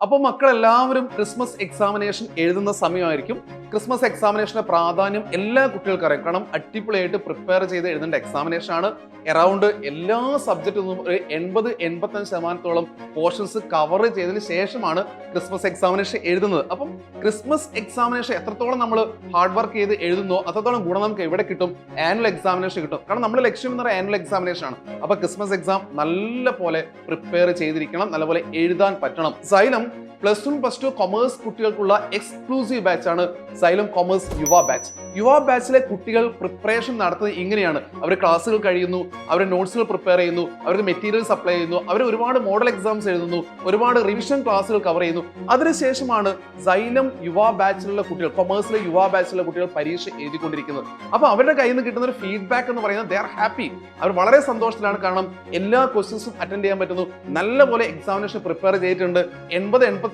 അപ്പോൾ മക്കളെല്ലാവരും Christmas examination എഴുതുന്ന സമയമായിരിക്കും. ക്രിസ്മസ് എക്സാമിനേഷന്റെ പ്രാധാന്യം എല്ലാ കുട്ടികൾക്കും അറിയാം. കാരണം അടിപൊളിയായിട്ട് പ്രിപ്പയർ ചെയ്ത് എഴുതേണ്ട എക്സാമിനേഷൻ ആണ്. അറൗണ്ട് എല്ലാ സബ്ജക്റ്റിൽ നിന്നും ഒരു 80-85% പോർഷൻസ് കവർ ചെയ്തതിന് ശേഷമാണ് ക്രിസ്മസ് എക്സാമിനേഷൻ എഴുതുന്നത്. അപ്പം ക്രിസ്മസ് എക്സാമിനേഷൻ എത്രത്തോളം നമ്മൾ ഹാർഡ് വർക്ക് ചെയ്ത് എഴുതുന്നോ അത്രത്തോളം ഗുണം നമുക്ക് എവിടെ കിട്ടും? ആനുവൽ എക്സാമിനേഷൻ കിട്ടും. കാരണം നമ്മുടെ ലക്ഷ്യം എന്ന് പറയുന്നത് ആനുവൽ എക്സാമിനേഷൻ ആണ്. അപ്പൊ ക്രിസ്മസ് എക്സാം നല്ല പോലെ പ്രിപ്പയർ ചെയ്തിരിക്കണം, നല്ലപോലെ എഴുതാൻ പറ്റണം. സൈലം +1 +2 കൊമേഴ്സ് കുട്ടികൾക്കുള്ള എക്സ്ക്ലൂസീവ് ബാച്ച് ആണ് സൈലം കൊമേഴ്സ് യുവ ബാച്ച്. യുവ ബാച്ചിലെ കുട്ടികൾ പ്രിപ്പറേഷൻ നടത്തുന്നത് ഇങ്ങനെയാണ്. അവർ ക്ലാസ്സുകൾ കഴിയുന്നു, അവർ നോട്ട്സുകൾ പ്രിപ്പയർ ചെയ്യുന്നു, അവർക്ക് മെറ്റീരിയൽ സപ്ലൈ ചെയ്യുന്നു, അവർ ഒരുപാട് മോഡൽ എക്സാംസ് എഴുതുന്നു, ഒരുപാട് റിവിഷൻ ക്ലാസ്സുകൾ കവർ ചെയ്യുന്നു. അതിനുശേഷമാണ് സൈലം യുവ ബാച്ചിലുള്ള കുട്ടികൾ, കൊമേഴ്സിലെ യുവ ബാച്ചിലുള്ള കുട്ടികൾ പരീക്ഷ എഴുതിക്കൊണ്ടിരിക്കുന്നത്. അപ്പൊ അവരുടെ കയ്യിൽ നിന്ന് കിട്ടുന്ന ഒരു ഫീഡ്ബാക്ക് എന്ന് പറയുന്നത് ദേ ആർ ഹാപ്പി. അവർ വളരെ സന്തോഷത്തിലാണ്. കാരണം എല്ലാ ക്വസ്റ്റ്യൻസും അറ്റൻഡ് ചെയ്യാൻ പറ്റുന്നു, നല്ലപോലെ എക്സാമിനേഷൻ പ്രിപ്പയർ ചെയ്തിട്ടുണ്ട്, 80-85%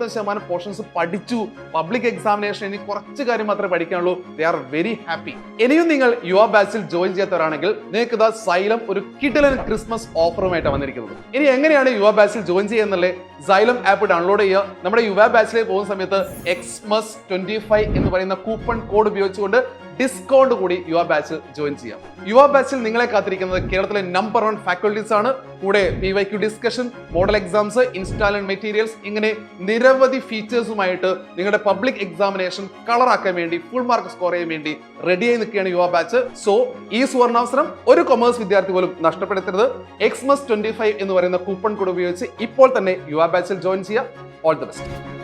പോർഷൻസ് പഠിച്ചു. പബ്ലിക് എക്സാമിനേഷൻ ഇനി കുറച്ച് കാര്യം മാത്രമേ പഠിക്കാനുള്ളൂ. They are very happy. ഇനിയും നിങ്ങൾ യുവ ബാച്ചിൽ ജോയിൻ ചെയ്യാത്തവരാണെങ്കിൽ നിങ്ങൾക്ക് ഇതാ സൈലം ഒരു കിടിലൻ ക്രിസ്മസ് ഓഫറുമായിട്ടാണ് വന്നിരിക്കുന്നത്. ഇനി എങ്ങനെയാണ് യുവ ബാച്ചിൽ ജോയിൻ ചെയ്യുന്നല്ലേ? സൈലം ആപ്പ് ഡൗൺലോഡ് ചെയ്യുക. നമ്മുടെ യുവ ബാച്ചിലേക്ക് പോകുന്ന സമയത്ത് XMUS25 എന്ന് പറയുന്ന കൂപ്പൺ കോഡ് ഉപയോഗിച്ചുകൊണ്ട് ഡിസ്കൗണ്ട് കൂടി യുവ ബാച്ചിൽ ജോയിൻ ചെയ്യാം. യുവ ബാച്ചിൽ നിങ്ങളെ കാത്തിരിക്കുന്നത് കേരളത്തിലെ നമ്പർ 1 ഫാക്കൽറ്റീസ് ആണ്. കൂടെ PYQ discussion, model exams, instalment materials, ഇങ്ങനെ നിരവധി ഫീച്ചേഴ്സുമായിട്ട് നിങ്ങളുടെ പബ്ലിക് എക്സാമിനേഷൻ കളറാക്കാൻ വേണ്ടി, ഫുൾ മാർക്ക് സ്കോർ ചെയ്യാൻ വേണ്ടി റെഡിയായി നിൽക്കുകയാണ് യുവ ബാച്ച്. സോ ഈ സുവർണാവസരം ഒരു കൊമേഴ്സ് വിദ്യാർത്ഥി പോലും നഷ്ടപ്പെടുത്തരുത്. XMUS25 എന്ന് പറയുന്ന കൂപ്പൺ കോഡ് ഉപയോഗിച്ച് ഇപ്പോൾ തന്നെ യുവ ബാച്ചിൽ ജോയിൻ ചെയ്യുക. All the best.